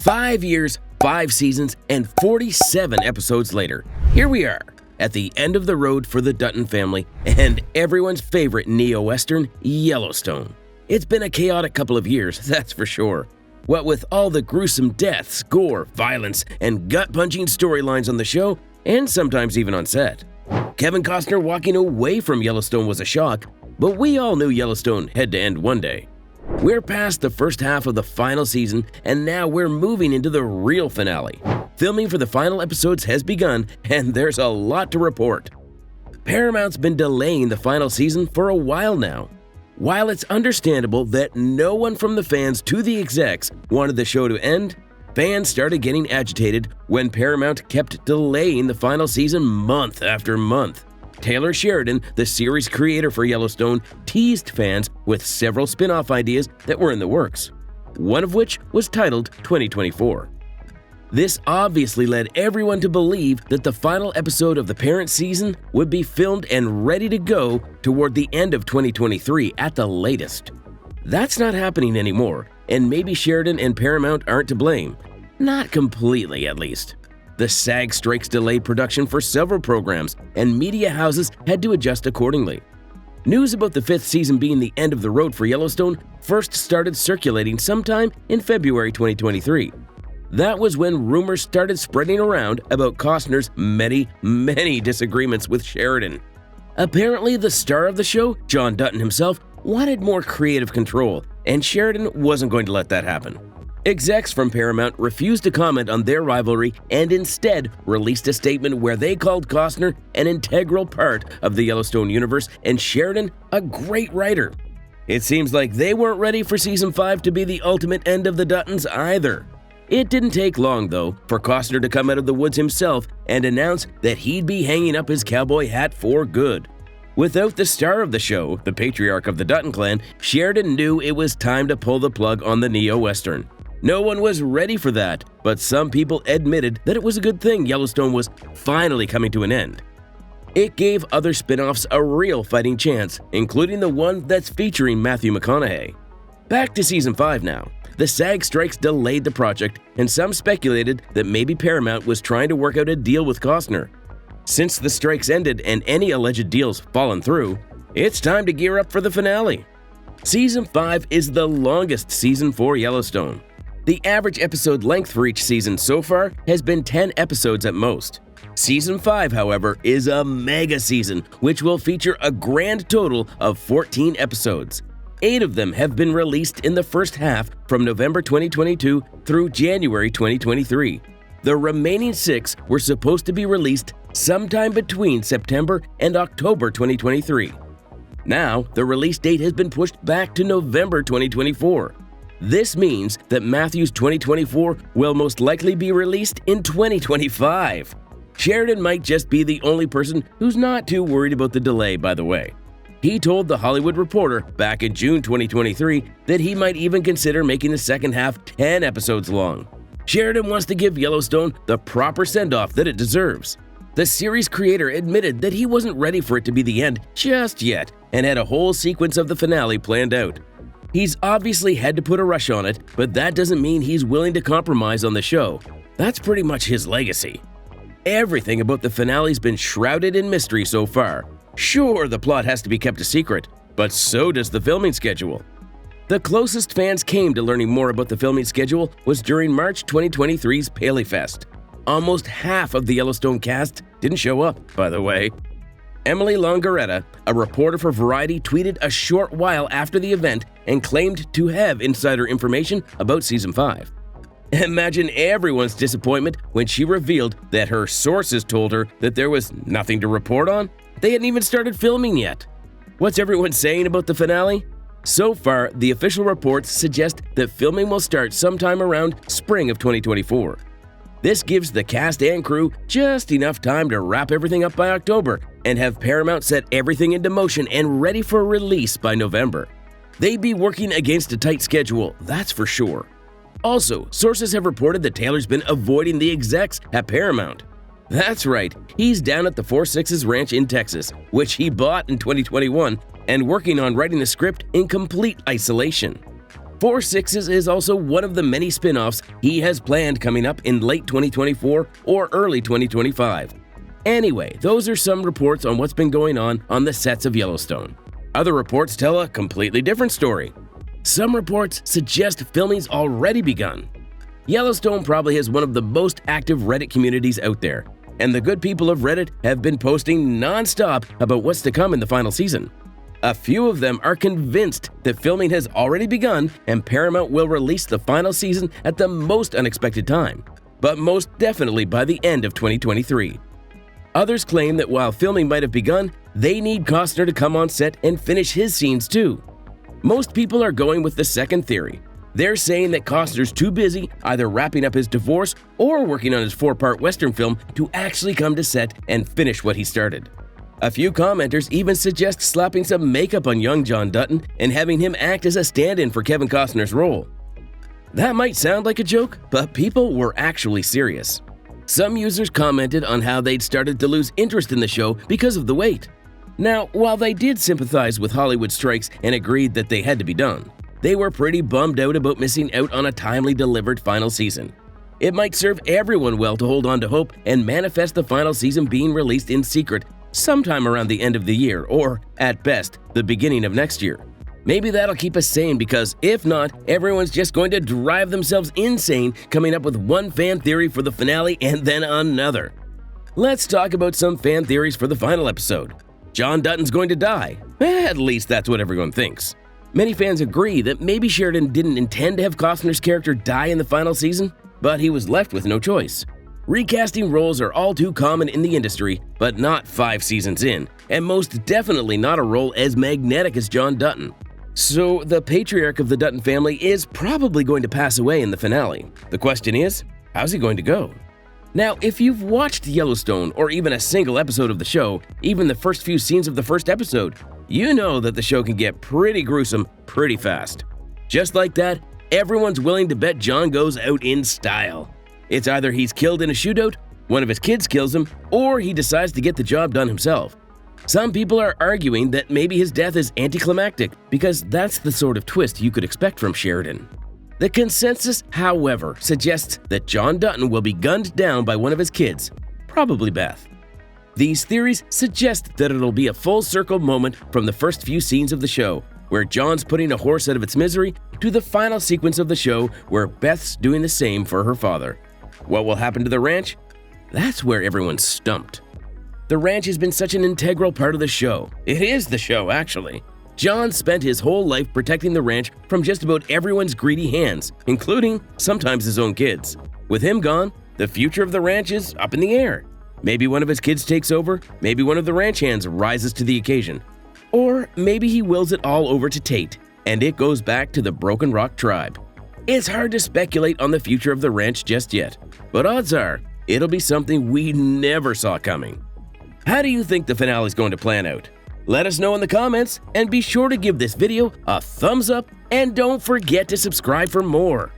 5 years, 5 seasons, and 47 episodes later, here we are at the end of the road for the Dutton family and everyone's favorite neo-western, Yellowstone. It's been a chaotic couple of years, that's for sure. What with all the gruesome deaths, gore, violence, and gut-punching storylines on the show, and sometimes even on set. Kevin Costner walking away from Yellowstone was a shock, but we all knew Yellowstone had to end one day. We're past the first half of the final season, and now we're moving into the real finale. Filming for the final episodes has begun, and there's a lot to report. Paramount's been delaying the final season for a while now. While it's understandable that no one from the fans to the execs wanted the show to end, fans started getting agitated when Paramount kept delaying the final season month after month. Taylor Sheridan, the series creator for Yellowstone, teased fans with several spin-off ideas that were in the works, one of which was titled 2024. This obviously led everyone to believe that the final episode of the parent season would be filmed and ready to go toward the end of 2023 at the latest. That's not happening anymore, and maybe Sheridan and Paramount aren't to blame. Not completely, at least. The SAG strikes delayed production for several programs, and media houses had to adjust accordingly. News about the 5th season being the end of the road for Yellowstone first started circulating sometime in February 2023. That was when rumors started spreading around about Costner's many disagreements with Sheridan. Apparently, the star of the show, John Dutton himself, wanted more creative control, and Sheridan wasn't going to let that happen. Execs from Paramount refused to comment on their rivalry and instead released a statement where they called Costner an integral part of the Yellowstone universe and Sheridan a great writer. It seems like they weren't ready for Season 5 to be the ultimate end of the Duttons either. It didn't take long, though, for Costner to come out of the woods himself and announce that he'd be hanging up his cowboy hat for good. Without the star of the show, the patriarch of the Dutton clan, Sheridan knew it was time to pull the plug on the neo-western. No one was ready for that, but some people admitted that it was a good thing Yellowstone was finally coming to an end. It gave other spin-offs a real fighting chance, including the one that's featuring Matthew McConaughey. Back to Season 5 now. The SAG strikes delayed the project, and some speculated that maybe Paramount was trying to work out a deal with Costner. Since the strikes ended and any alleged deals fallen through, it's time to gear up for the finale. Season 5 is the longest season for Yellowstone. The average episode length for each season so far has been 10 episodes at most. Season 5, however, is a mega season, which will feature a grand total of 14 episodes. 8 of them have been released in the first half from November 2022 through January 2023. The remaining 6 were supposed to be released sometime between September and October 2023. Now, the release date has been pushed back to November 2024. This means that Matthew's 2024 will most likely be released in 2025. Sheridan might just be the only person who's not too worried about the delay, by the way. He told The Hollywood Reporter back in June 2023 that he might even consider making the second half 10 episodes long. Sheridan wants to give Yellowstone the proper send-off that it deserves. The series creator admitted that he wasn't ready for it to be the end just yet and had a whole sequence of the finale planned out. He's obviously had to put a rush on it, but that doesn't mean he's willing to compromise on the show. That's pretty much his legacy. Everything about the finale's been shrouded in mystery so far. Sure, the plot has to be kept a secret, but so does the filming schedule. The closest fans came to learning more about the filming schedule was during March 2023's Paley Fest. Almost half of the Yellowstone cast didn't show up, by the way. Emily Longaretta, a reporter for Variety, tweeted a short while after the event and claimed to have insider information about Season 5. Imagine everyone's disappointment when she revealed that her sources told her that there was nothing to report on. They hadn't even started filming yet. What's everyone saying about the finale? So far, the official reports suggest that filming will start sometime around spring of 2024. This gives the cast and crew just enough time to wrap everything up by October and have Paramount set everything into motion and ready for release by November. They'd be working against a tight schedule, that's for sure. Also, sources have reported that Taylor's been avoiding the execs at Paramount. That's right, he's down at the 4-6's ranch in Texas, which he bought in 2021, and working on writing the script in complete isolation. Four Sixes is also one of the many spin-offs he has planned coming up in late 2024 or early 2025. Anyway, those are some reports on what's been going on the sets of Yellowstone. Other reports tell a completely different story. Some reports suggest filming's already begun. Yellowstone probably has one of the most active Reddit communities out there, and the good people of Reddit have been posting non-stop about what's to come in the final season. A few of them are convinced that filming has already begun and Paramount will release the final season at the most unexpected time, but most definitely by the end of 2023. Others claim that while filming might have begun, they need Costner to come on set and finish his scenes too. Most people are going with the second theory. They're saying that Costner's too busy either wrapping up his divorce or working on his 4-part Western film to actually come to set and finish what he started. A few commenters even suggest slapping some makeup on young John Dutton and having him act as a stand-in for Kevin Costner's role. That might sound like a joke, but people were actually serious. Some users commented on how they'd started to lose interest in the show because of the wait. Now, while they did sympathize with Hollywood strikes and agreed that they had to be done, they were pretty bummed out about missing out on a timely delivered final season. It might serve everyone well to hold on to hope and manifest the final season being released in secret sometime around the end of the year or, at best, the beginning of next year. Maybe that'll keep us sane because if not, everyone's just going to drive themselves insane coming up with one fan theory for the finale and then another. Let's talk about some fan theories for the final episode. John Dutton's going to die. At least that's what everyone thinks. Many fans agree that maybe Sheridan didn't intend to have Costner's character die in the final season, but he was left with no choice. Recasting roles are all too common in the industry, but not 5 seasons in, and most definitely not a role as magnetic as John Dutton. So the patriarch of the Dutton family is probably going to pass away in the finale. The question is, how's he going to go? Now, if you've watched Yellowstone or even a single episode of the show, even the first few scenes of the first episode, you know that the show can get pretty gruesome pretty fast. Just like that, everyone's willing to bet John goes out in style. It's either he's killed in a shootout, one of his kids kills him, or he decides to get the job done himself. Some people are arguing that maybe his death is anticlimactic because that's the sort of twist you could expect from Sheridan. The consensus, however, suggests that John Dutton will be gunned down by one of his kids, probably Beth. These theories suggest that it'll be a full circle moment from the first few scenes of the show, where John's putting a horse out of its misery, to the final sequence of the show where Beth's doing the same for her father. What will happen to the ranch? That's where everyone's stumped. The ranch has been such an integral part of the show. It is the show, actually. John spent his whole life protecting the ranch from just about everyone's greedy hands, including sometimes his own kids. With him gone, the future of the ranch is up in the air. Maybe one of his kids takes over, maybe one of the ranch hands rises to the occasion. Or maybe he wills it all over to Tate, and it goes back to the Broken Rock tribe. It's hard to speculate on the future of the ranch just yet, but odds are it'll be something we never saw coming. How do you think the finale is going to plan out? Let us know in the comments, and be sure to give this video a thumbs up, and don't forget to subscribe for more.